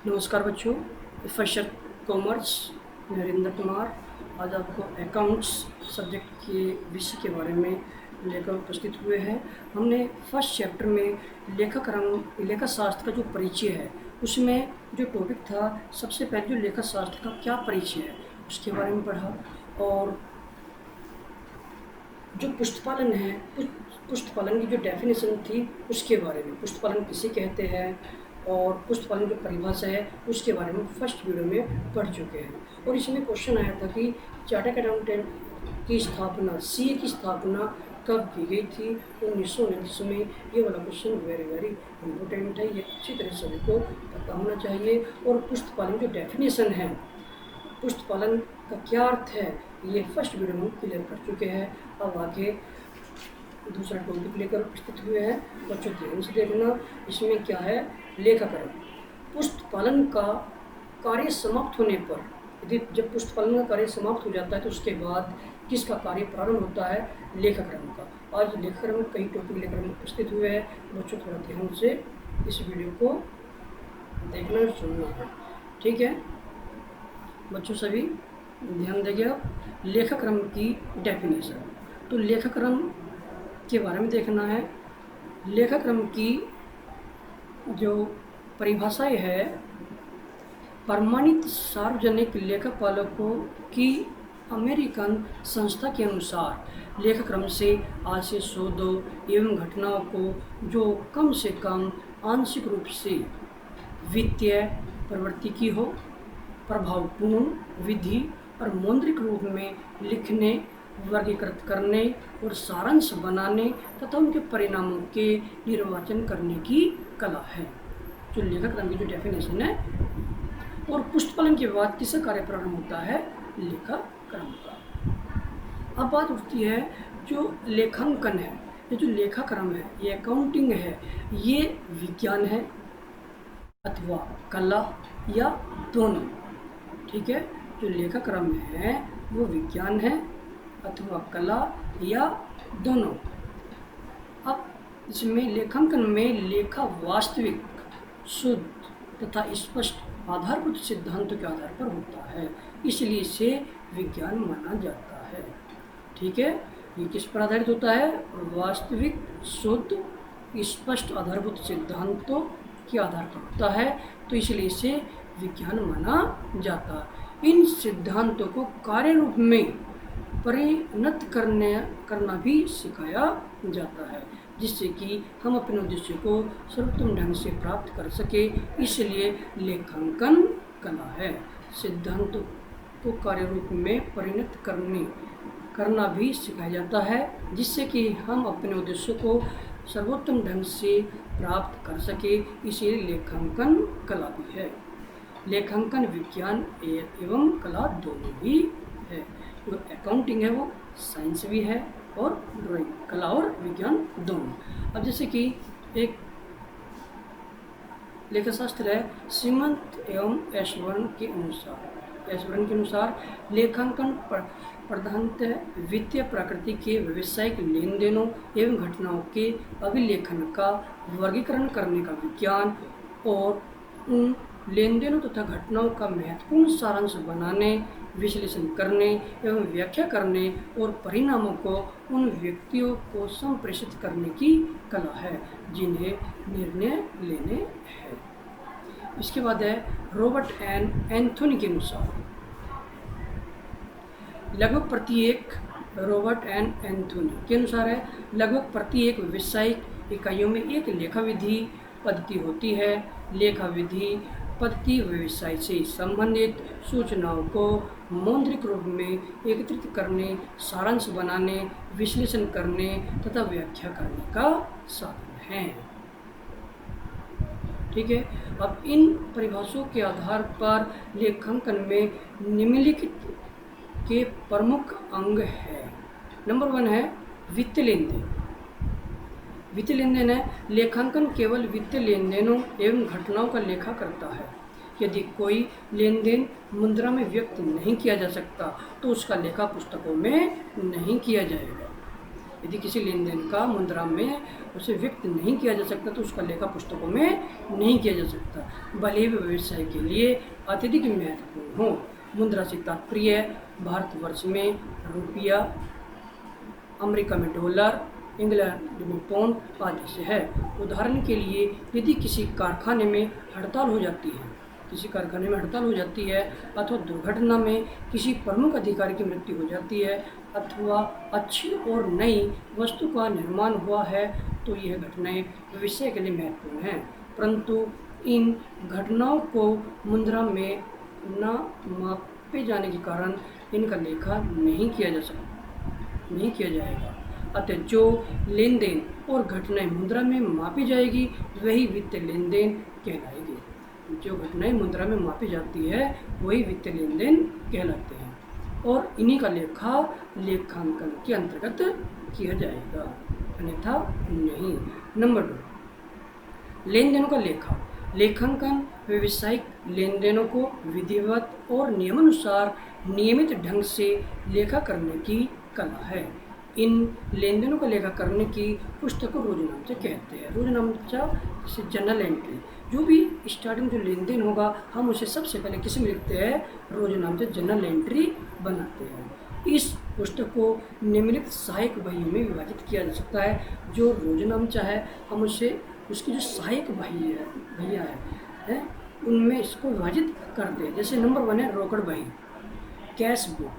नमस्कार बच्चों, professor commerce Narendra Kumar आज आपको अकाउंट्स सब्जेक्ट के विषय के बारे में लेकर उपस्थित हुए हैं। हमने फर्स्ट चैप्टर में लेखा शास्त्र का जो परिचय है उसमें जो टॉपिक था, सबसे पहले जो लेखा शास्त्र का क्या परिचय है उसके बारे में पढ़ा, और जो पुष्टपालन है पुष्टपालन की जो डेफिनेशन थी उसके बारे में, पुष्टपालन किसे कहते हैं और पुष्टपालन की परिभाषा है उसके बारे में फर्स्ट वीडियो में पढ़ चुके हैं। और इसमें क्वेश्चन आया था कि चार्टर्ड अकाउंटेंट की स्थापना, सीए की स्थापना कब की गई थी? 1919 में। ये वाला क्वेश्चन वेरी इम्पोर्टेंट है, ये अच्छी तरह सभी को पता होना चाहिए। और पुष्टपालन जो डेफिनेशन है, पुष्टपालन का क्या अर्थ है, ये फर्स्ट वीडियो में क्लियर कर चुके हैं। अब आगे दूसरा टॉपिक लेकर उपस्थित हुए हैं। बच्चों ध्यान से देखना, इसमें क्या है, लेखाकरण। पुष्टपालन का कार्य समाप्त होने पर, यदि जब पुष्टपालन का कार्य समाप्त हो जाता है तो उसके बाद किसका कार्य प्रारंभ होता है? लेखाकरण का। आज लेखाकरण में कई टॉपिक लेकर हम उपस्थित हुए हैं। बच्चों थोड़ा ध्यान से इस वीडियो को देखना और सुनना है, ठीक है बच्चों? सभी ध्यान देंगे। अब लेखाक्रम की डेफिनेशन, तो लेखाक्रम के बारे में देखना है। लेखाक्रम की जो परिभाषाएं है, प्रमाणित सार्वजनिक लेखापालों की अमेरिकन संस्था के अनुसार लेखाक्रम से आशय शोधों एवं घटनाओं को जो कम से कम आंशिक रूप से वित्तीय प्रवृत्ति की हो, प्रभावपूर्ण विधि और मौद्रिक रूप में लिखने, वर्गीकृत करने और सारांश बनाने तथा उनके परिणामों के निर्वाचन करने की कला है, जो लेखाक्रम की जो डेफिनेशन है। और पुष्टपालन के बाद किसका कार्य प्रारंभ होता है? लेखाक्रम का। अब बात उठती है जो लेखांकन है, ये जो लेखाक्रम है, ये अकाउंटिंग है, ये विज्ञान है अथवा कला या दोनों, ठीक है? जो लेखाक्रम है वो विज्ञान है अथवा कला या दोनों। अब इसमें लेखांकन में लेखा वास्तविक, शुद्ध तथा स्पष्ट आधारभूत सिद्धांतों के आधार पर होता है, इसलिए इसे विज्ञान माना जाता है, ठीक है? ये किस पर आधारित होता है? वास्तविक, शुद्ध, स्पष्ट आधारभूत सिद्धांतों के आधार पर होता है, तो इसलिए इसे विज्ञान माना जाता है। इन सिद्धांतों को कार्य रूप में परिणत करना भी सिखाया जाता है, जिससे कि हम अपने उद्देश्य को सर्वोत्तम ढंग से प्राप्त कर सके, इसलिए लेखांकन कला है। सिद्धांतों को कार्य रूप में परिणत करना भी सिखाया जाता है, जिससे कि हम अपने उद्देश्य को सर्वोत्तम ढंग से प्राप्त कर सके, इसीलिए लेखांकन कला भी है। लेखांकन विज्ञान एवं कला दोनों भी है। जो अकाउंटिंग है वो साइंस भी है और ड्राइंग, कला और विज्ञान दोनों। अब जैसे कि एक लेखाशास्त्र है, श्रीमंत एवं एशबर्न के अनुसार लेखांकन प्रधानतः वित्तीय प्रकृति के व्यावसायिक लेन देनों एवं घटनाओं के अभिलेखन का वर्गीकरण करने का विज्ञान और उन लेन देनों तथा घटनाओं का महत्वपूर्ण सारांश बनाने, विश्लेषण करने एवं व्याख्या करने और परिणामों को उन व्यक्तियों को संप्रेषित करने की कला है जिन्हें निर्णय लेने हैं। इसके बाद है रॉबर्ट एन एंथोनी के अनुसार, लगभग प्रत्येक व्यावसायिक इकाइयों में एक लेखा विधि पद्धति होती है। लेखा विधि पद्धति व्यवसाय से संबंधित सूचनाओं को मौद्रिक रूप में एकत्रित करने, सारांश बनाने, विश्लेषण करने तथा व्याख्या करने का साधन है, ठीक है? अब इन परिभाषाओं के आधार पर लेखांकन में निम्नलिखित के प्रमुख अंग है। नंबर 1 है वित्तीय लेन देन। वित्तीय लेन देन है, लेखांकन केवल वित्तीय लेन देनों एवं घटनाओं का लेखा करता है। यदि कोई लेन देन मुद्रा में व्यक्त नहीं किया जा सकता तो उसका लेखा पुस्तकों में नहीं किया जाएगा। यदि किसी लेन देन का मुद्रा में उसे व्यक्त नहीं किया जा सकता तो उसका लेखा पुस्तकों में नहीं किया जा सकता, भले ही व्यवसाय के लिए अत्यधिक महत्वपूर्ण हो। मुद्रा से तात्पर्य भारतवर्ष में रुपया, अमेरिका में डॉलर, इंग्लैंड में पाउंड आदि से है। उदाहरण के लिए यदि किसी कारखाने में हड़ताल हो जाती है, अथवा दुर्घटना में किसी प्रमुख अधिकारी की मृत्यु हो जाती है, अथवा अच्छी और नई वस्तु का निर्माण हुआ है, तो यह घटनाएं भविष्य के लिए महत्वपूर्ण हैं, परंतु इन घटनाओं को मुद्रा में न मापे जाने के कारण इनका लेखा नहीं किया जाएगा। अतः जो लेन देन और घटनाएं मुद्रा में मापी जाएगी वही वित्तीय लेन देन कहलाएगी। जो घटनाएं मुद्रा में मापी जाती है वही वित्तीय लेन देन कहलाते हैं और इन्हीं का लेखांकन के अंतर्गत किया जाएगा, अन्यथा नहीं। नंबर 2, लेन देनों का लेखांकन व्यावसायिक लेन देनों को विधिवत और नियमानुसार नियमित ढंग से लेखा करने की कला है। इन लेन देनों का लेखा करने की पुस्तक को रोजनामचा कहते हैं। रोजनामचा से जर्नल एंट्री, जो भी स्टार्टिंग जो लेन देन होगा हम उसे सबसे पहले किस में लिखते हैं, रोजनामचा जर्नल एंट्री बनाते हैं। इस पुस्तक को निम्नलिखित सहायक बहियों में विभाजित किया जा सकता है। जो रोजनामचा है हम उसे उसकी जो सहायक भैया है उनमें इसको विभाजित करते हैं। जैसे नंबर 1 है रोकड़ बही, कैश बुक।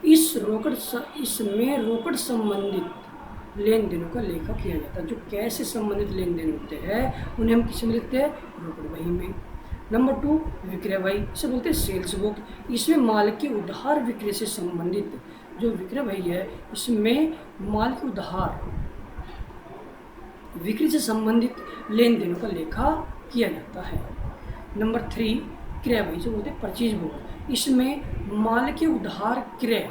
इसमें रोकड़ संबंधित लेन देनों का लेखा किया जाता है। जो कैश से संबंधित लेन देन होते हैं उन्हें हम किस में लिखते हैं, रोकड़ बही में। नंबर 2 विक्रय बही, इसे बोलते हैं सेल्स बुक। इसमें माल के उधार विक्रय से संबंधित जो विक्रय बही है इसमें माल के उधार बिक्री से संबंधित लेन देनों का लेखा किया जाता है। नंबर 3 क्रय बही, जो बोलते हैं परचेज बुक। इसमें माल के उधार क्रय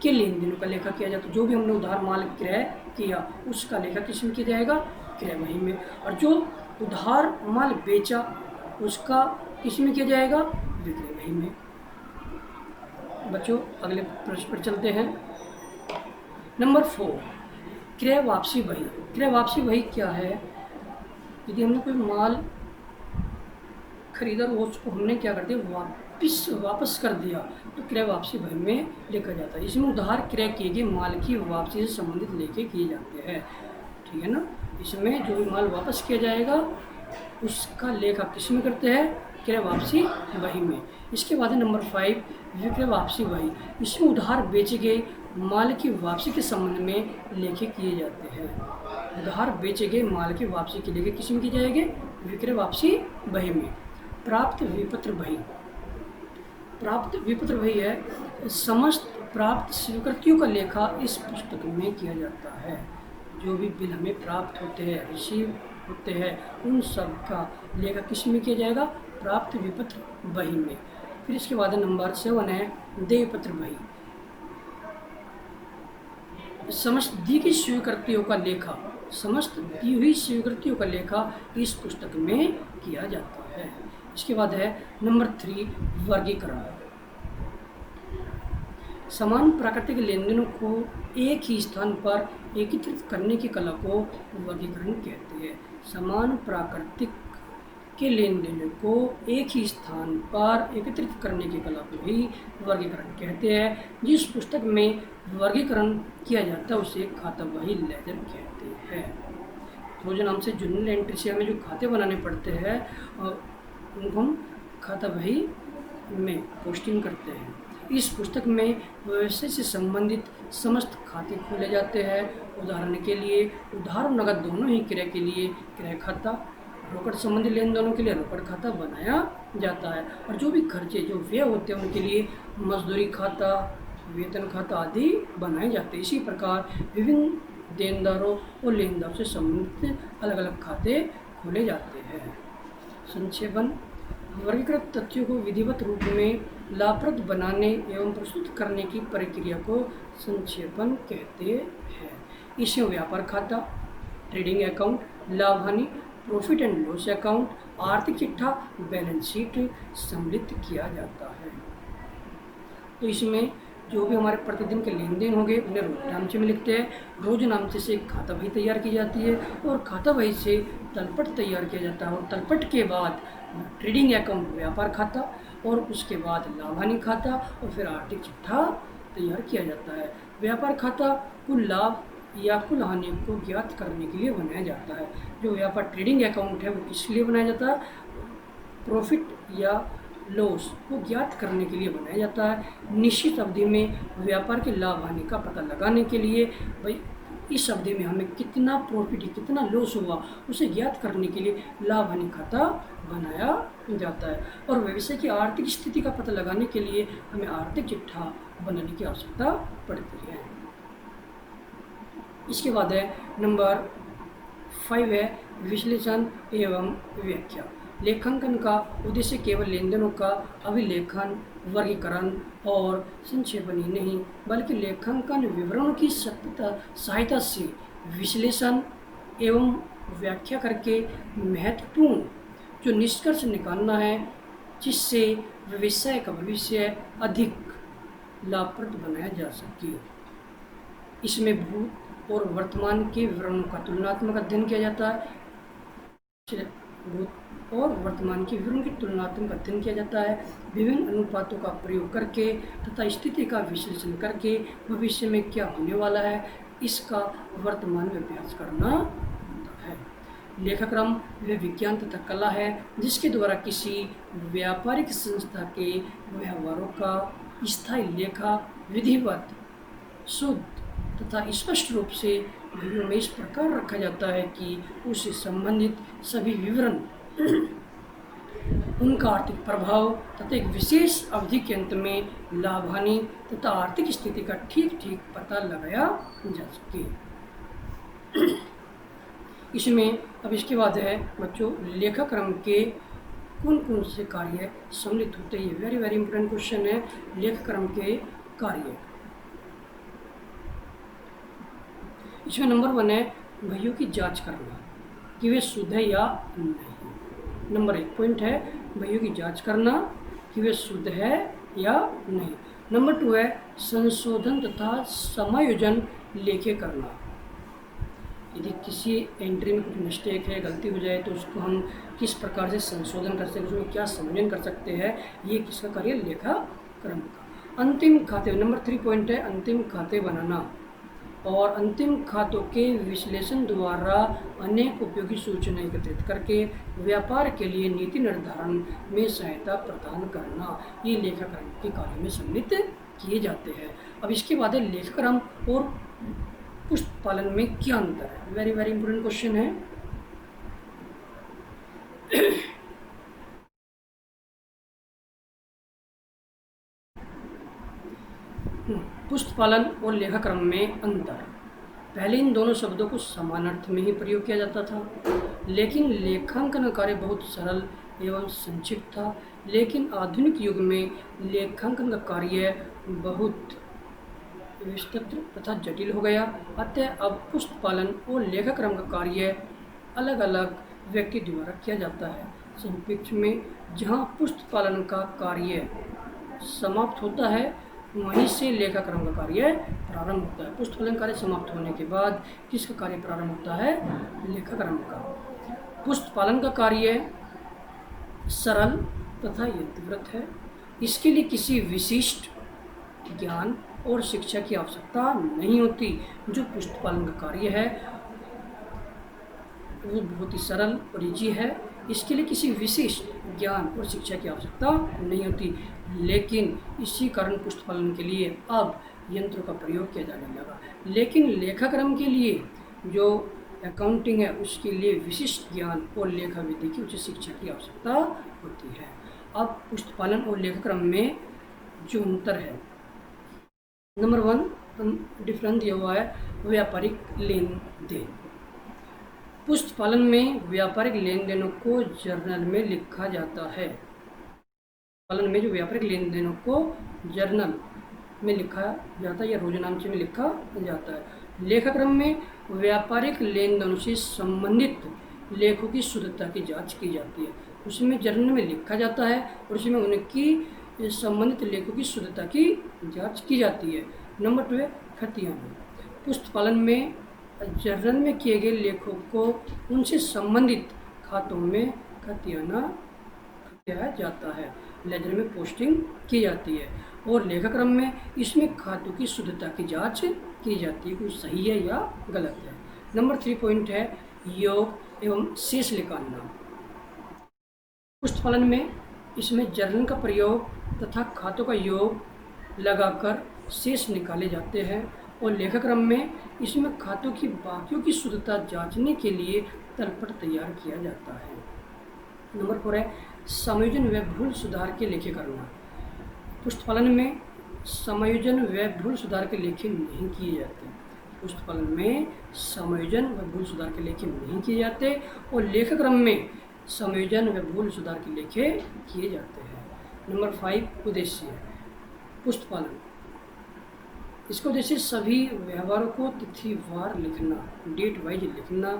के लेन देनों का लेखा किया जाता है। जो भी हमने उधार माल क्रय किया उसका लेखा किस में किया जाएगा, क्रय बही में। और जो उधार माल बेचा उसका किस में किया जाएगा, विक्रय बही में। बच्चों अगले प्रश्न पर चलते हैं। नंबर 4 क्रय वापसी बही। क्रय वापसी बही क्या है, यदि हमने कोई माल खरीदा और उसको हमने क्या कर दिया, वापस कर दिया, तो क्रय वापसी बही में लिखा जाता है। इसमें उधार क्रय किए गए माल की वापसी से संबंधित लेखे किए जाते हैं, ठीक है ना। इसमें जो भी माल वापस किया जाएगा उसका लेखा किस में करते हैं, क्रय वापसी बही में। इसके बाद है नंबर 5 विक्रय वापसी बही। इसमें उधार बेचे गए माल की वापसी के संबंध में लेखे किए जाते हैं। उधार बेचे गए माल की वापसी के लेखे किस में किए जाएंगे, विक्रय वापसी बही में। प्राप्त विपत्र बही। प्राप्त विपत्र बही है समस्त प्राप्त स्वीकृतियों का लेखा इस पुस्तक में किया जाता है। जो भी बिल हमें प्राप्त होते हैं, रिसीव होते हैं, उन सब का लेखा किस में किया जाएगा, प्राप्त विपत्र बही में। फिर इसके बाद नंबर 7 है देय पत्र बही। समस्त दी गई स्वीकृतियों का लेखा, समस्त दी हुई स्वीकृतियों का लेखा इस पुस्तक में किया जाता है। इसके बाद है नंबर 3 वर्गीकरण। समान प्राकृतिक लेन देनों को एक ही स्थान पर एकीकृत करने की कला को वर्गीकरण कहते हैं। समान प्राकृतिक के लेन देनों को एक ही स्थान पर एकत्रित करने की कला को ही वर्गीकरण कहते हैं। जिस पुस्तक में वर्गीकरण किया जाता है उसे खाता बही लेजर कहते हैं। रोजनाम से जर्नल एंट्री से हमें जो खाते बनाने पड़ते हैं उनको हम खाता बही में पोस्टिंग करते हैं। इस पुस्तक में व्यवसाय से संबंधित समस्त खाते खोले जाते हैं। उदाहरण के लिए उधार और नकद दोनों ही क्रय के लिए क्रय खाता, रोकड़ संबंधी लेन देनों के लिए रोकड़ खाता बनाया जाता है। और जो भी खर्चे जो व्यय होते हैं उनके लिए मजदूरी खाता, वेतन खाता आदि बनाए जाते हैं। इसी प्रकार विभिन्न देनदारों और लेनदारों से संबंधित अलग अलग खाते खोले जाते हैं। संक्षेपण, वर्गीकृत तथ्यों को विधिवत रूप में लाभप्रद बनाने एवं प्रस्तुत करने की प्रक्रिया को संक्षेपण कहते हैं। इसमें व्यापार खाता, ट्रेडिंग अकाउंट, लाभ हानि, प्रॉफिट एंड लॉस अकाउंट, आर्थिक चिट्ठा, बैलेंस शीट सम्मिलित किया जाता है। तो इसमें जो भी हमारे प्रतिदिन के लेन देन होंगे उन्हें रोज नामचे में लिखते हैं। रोज नामचे से एक खाता बही तैयार की जाती है और खाता बही से तलपट तैयार किया जाता है और तलपट के बाद ट्रेडिंग अकाउंट व्यापार खाता और उसके बाद लाभ हानि खाता और फिर आर्थिक चिट्ठा तैयार किया जाता है। व्यापार खाता कुल लाभ या कुल हानि को ज्ञात करने के लिए बनाया जाता है। जो व्यापार ट्रेडिंग अकाउंट है वो किस लिए बनाया जाता है? प्रॉफिट या लॉस को ज्ञात करने के लिए बनाया जाता है। निश्चित अवधि में व्यापार के लाभ हानि का पता लगाने के लिए भाई इस अवधि में हमें कितना प्रॉफिट कितना लॉस हुआ उसे ज्ञात करने के लिए लाभ हानि खाता बनाया जाता है। और व्यवसाय की आर्थिक स्थिति का पता लगाने के लिए हमें आर्थिक चिट्ठा बनाने की आवश्यकता पड़ती है। इसके बाद है नंबर 5 है विश्लेषण एवं व्याख्या। लेखांकन का उद्देश्य केवल लेन देनों का अभिलेखन, वर्गीकरण और संक्षेपण ही नहीं बल्कि लेखांकन विवरणों की सहायता से विश्लेषण एवं व्याख्या करके महत्वपूर्ण जो निष्कर्ष निकालना है जिससे व्यवसाय का भविष्य अधिक लाभप्रद बनाया जा सके। इसमें भूत और वर्तमान के विवरणों का तुलनात्मक अध्ययन किया जाता है। भूत और वर्तमान के विवरण की तुलनात्मक अध्ययन किया जाता है। विभिन्न अनुपातों का प्रयोग करके तथा स्थिति का विश्लेषण करके भविष्य में क्या होने वाला है इसका वर्तमान में अभ्यास करना होता है। लेखाक्रम वह विज्ञान तथा कला है जिसके द्वारा किसी व्यापारिक संस्था के व्यवहारों का स्थायी लेखा विधिवत, शुद्ध तथा स्पष्ट रूप से बहियों में इस प्रकार रखा जाता है कि उससे संबंधित सभी विवरण, उनका आर्थिक प्रभाव तथा एक विशेष अवधि के अंत में लाभ हानि तथा आर्थिक स्थिति का ठीक ठीक पता लगाया जा सके। इसमें अब इसके बाद है बच्चों लेखाक्रम के कौन कौन से कार्य सम्मिलित होते हैं। वेरी वेरी इंपॉर्टेंट क्वेश्चन है। लेखाक्रम के कार्य इसमें नंबर 1 है बहियों की जांच करना कि वे शुद्ध है या नहीं। नंबर 1 पॉइंट है बहियों की जांच करना कि वे शुद्ध है या नहीं। नंबर 2 है संशोधन तथा समायोजन लेखे करना। यदि किसी एंट्री में कुछ मिस्टेक है, गलती हो जाए तो उसको हम किस प्रकार से संशोधन कर सकते हैं, उसमें क्या समायोजन कर सकते हैं, ये किसका कार्य? लेखाक्रम का। अंतिम खाते नंबर 3 पॉइंट है अंतिम खाते बनाना और अंतिम खातों के विश्लेषण द्वारा अनेक उपयोगी सूचनाएं एकत्रित करके व्यापार के लिए नीति निर्धारण में सहायता प्रदान करना, ये लेखाक्रम के कार्य में सम्मिलित किए जाते हैं। अब इसके बाद है लेखाक्रम और पुस्तपालन में क्या अंतर है। वेरी वेरी इंपॉर्टेंट क्वेश्चन है। पुस्तपालन और लेखाक्रम में अंतर। पहले इन दोनों शब्दों को समान अर्थ में ही प्रयोग किया जाता था, लेकिन लेखांकन कार्य बहुत सरल एवं संक्षिप्त था। लेकिन आधुनिक युग में लेखांकन का कार्य बहुत विस्तृत तथा जटिल हो गया। अतः अब पुस्तपालन और लेखाक्रम का कार्य अलग अलग व्यक्ति द्वारा किया जाता है। संक्षिप्त में जहाँ पुस्तपालन का कार्य समाप्त होता है वहीं से लेखाक्रम का कार्य प्रारंभ होता है। पुस्तपालन कार्य समाप्त होने के बाद किसका कार्य प्रारंभ होता है? लेखाक्रम का। पुस्तपालन का कार्य सरल तथा यंत्रवत है। इसके लिए किसी विशिष्ट ज्ञान और शिक्षा की आवश्यकता नहीं होती। जो पुस्तपालन का कार्य है वो बहुत ही सरल और ईजी है। इसके लिए किसी विशिष्ट ज्ञान और शिक्षा की आवश्यकता नहीं होती, लेकिन इसी कारण पुस्तपालन के लिए अब यंत्रों का प्रयोग किया जाने लगा। लेकिन लेखाक्रम के लिए जो अकाउंटिंग है उसके लिए विशिष्ट ज्ञान और लेखा विधि की उच्च शिक्षा की आवश्यकता होती है। अब पुस्तपालन और लेखाक्रम में जो अंतर है, नंबर 1 डिफरेंस दिया हुआ है व्यापारिक लेन देन। पुस्तपालन में व्यापारिक लेन देनों को जर्नल में लिखा जाता है। पालन में जो व्यापारिक लेन देनों को जर्नल में लिखा जाता है या रोजनामचे में लिखा जाता है। लेखाक्रम में व्यापारिक लेन देनों से संबंधित लेखों की शुद्धता की जांच की जाती है। उसमें जर्नल में लिखा जाता है और उसमें उनकी संबंधित लेखों की शुद्धता की जांच की जाती है। नंबर 2 है खतियाना। पुस्तकालन में जर्नल में किए गए लेखों को उनसे संबंधित खातों में खतियाना किया जाता है, लेजर में पोस्टिंग की जाती है और लेखाक्रम में इसमें खातों की शुद्धता की जांच की जाती है, कुछ सही है या गलत है। नंबर 3 पॉइंट है योग एवं शेष निकालना। पुस्तकालन में इसमें जर्नल का प्रयोग तथा खातों का योग लगाकर शेष निकाले जाते हैं और लेखाक्रम में इसमें खातों की बाकियों की शुद्धता जांचने के लिए तलपट तैयार किया जाता है। नंबर 4 है समायोजन व भूल सुधार के लेखे करना। पुस्तकालन में समायोजन व भूल सुधार के लेखे नहीं किए जाते। पुस्तकालन में समायोजन व भूल सुधार के लेखे नहीं किए जाते और लेखाक्रम में समायोजन व भूल सुधार के लेखे किए जाते हैं। नंबर 5 उद्देश्य पुस्तकालन। इसका उद्देश्य सभी व्यवहारों को तिथिवार लिखना, डेट वाइज लिखना,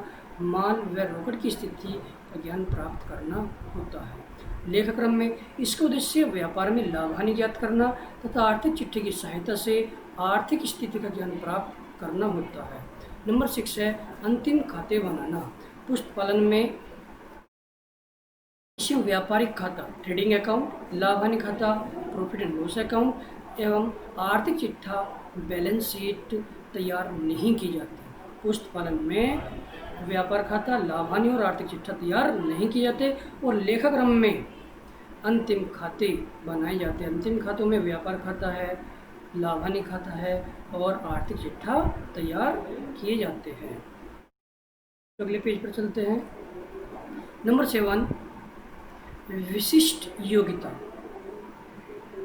माल व रोकड़ की स्थिति का ज्ञान प्राप्त करना होता है। लेखाक्रम में इसका उद्देश्य व्यापार में लाभ हानि ज्ञात करना तथा आर्थिक चिट्ठी की सहायता से आर्थिक स्थिति का ज्ञान प्राप्त करना होता है। नंबर 6 है अंतिम खाते बनाना। पुस्तकालन में व्यापारिक खाता, ट्रेडिंग अकाउंट, लाभ हानि खाता, प्रॉफिट एंड लॉस अकाउंट एवं आर्थिक चिट्ठा बैलेंस शीट तैयार नहीं की जाती। पुस्तकालन में व्यापार खाता, लाभ हानि और आर्थिक चिट्ठा तैयार नहीं किए जाते और लेखाक्रम में अंतिम खाते बनाए जाते हैं। अंतिम खातों में व्यापार खाता है, लाभ हानि खाता है और आर्थिक चिट्ठा तैयार किए जाते हैं। अगले पेज पर चलते हैं। नंबर 7 विशिष्ट योग्यता।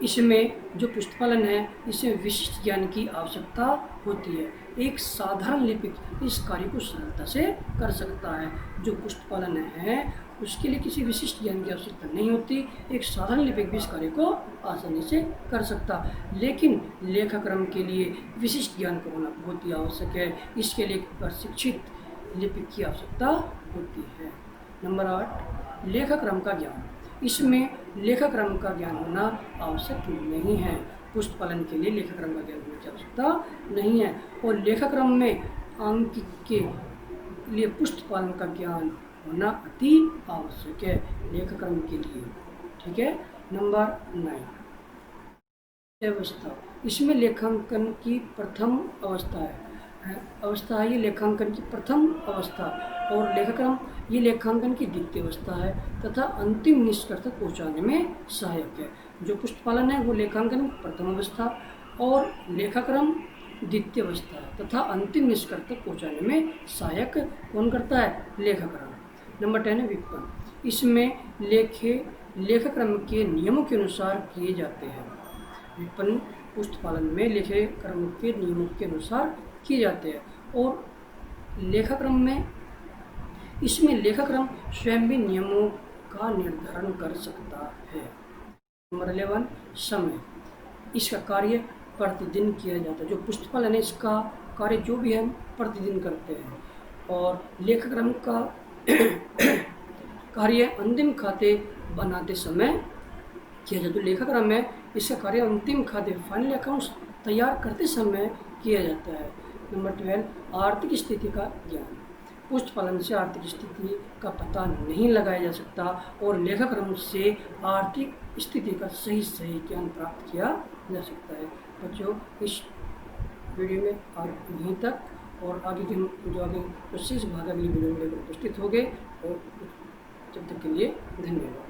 इसमें जो पुस्तकालन है इसमें विशिष्ट ज्ञान की आवश्यकता होती है। एक साधारण लिपिक इस कार्य को सरलता से कर सकता है। जो पुस्तकालन है उसके लिए किसी विशिष्ट ज्ञान की आवश्यकता नहीं होती। एक साधारण लिपिक भी इस कार्य को आसानी से कर सकता, लेकिन लेखाक्रम के लिए विशिष्ट ज्ञान का होना बहुत ही आवश्यक है। इसके लिए प्रशिक्षित लिपिक की आवश्यकता होती है। नंबर 8 लेखाक्रम का ज्ञान। इसमें लेखाक्रम का ज्ञान होना आवश्यक नहीं है। पुस्तकालन के लिए लेखाक्रम का ज्ञान होने की आवश्यकता नहीं है और लेखाक्रम में अंक के लिए पुस्तकालन का ज्ञान होना अति आवश्यक है लेखाक्रम के लिए। ठीक है। नंबर 9 अवस्था। इसमें लेखांकन की प्रथम अवस्था है ये लेखांकन की प्रथम अवस्था और लेखाक्रम ये लेखांकन की द्वितीय अवस्था है तथा अंतिम निष्कर्ष तक पहुँचाने में सहायक है। जो पुस्तकालन है वो लेखांकन की प्रथम अवस्था और लेखाक्रम द्वितीय अवस्था है तथा अंतिम निष्कर्ष तक पहुँचाने में सहायक कौन करता है? लेखाक्रम। नंबर 10 है विपणन। इसमें लेखाक्रम के नियमों के अनुसार किए जाते हैं। विपणन पुस्तकालन में लेखाक्रम के नियमों के अनुसार किए जाते हैं और लेखाक्रम में इसमें लेखाक्रम स्वयं भी नियमों का निर्धारण कर सकता है। नंबर 11 समय। इसका कार्य प्रतिदिन किया जाता है। जो पुस्तकालन है इसका कार्य जो भी हम प्रतिदिन करते हैं और लेखाक्रम का कार्य अंतिम खाते बनाते समय किया जाता है। लेखाक्रम में इसका कार्य अंतिम खाते फाइनल अकाउंट्स तैयार करते समय किया जाता है। नंबर 12 आर्थिक स्थिति का ज्ञान। पुस्तकालन से आर्थिक स्थिति का पता नहीं लगाया जा सकता और लेखाक्रम से आर्थिक स्थिति का सही ज्ञान प्राप्त किया जा सकता है। बच्चों इस वीडियो में आज यहीं तक और आगे के जो आगे शेष भाग अगली वीडियो में लेकर उपस्थित हो गए और जब तक के लिए धन्यवाद।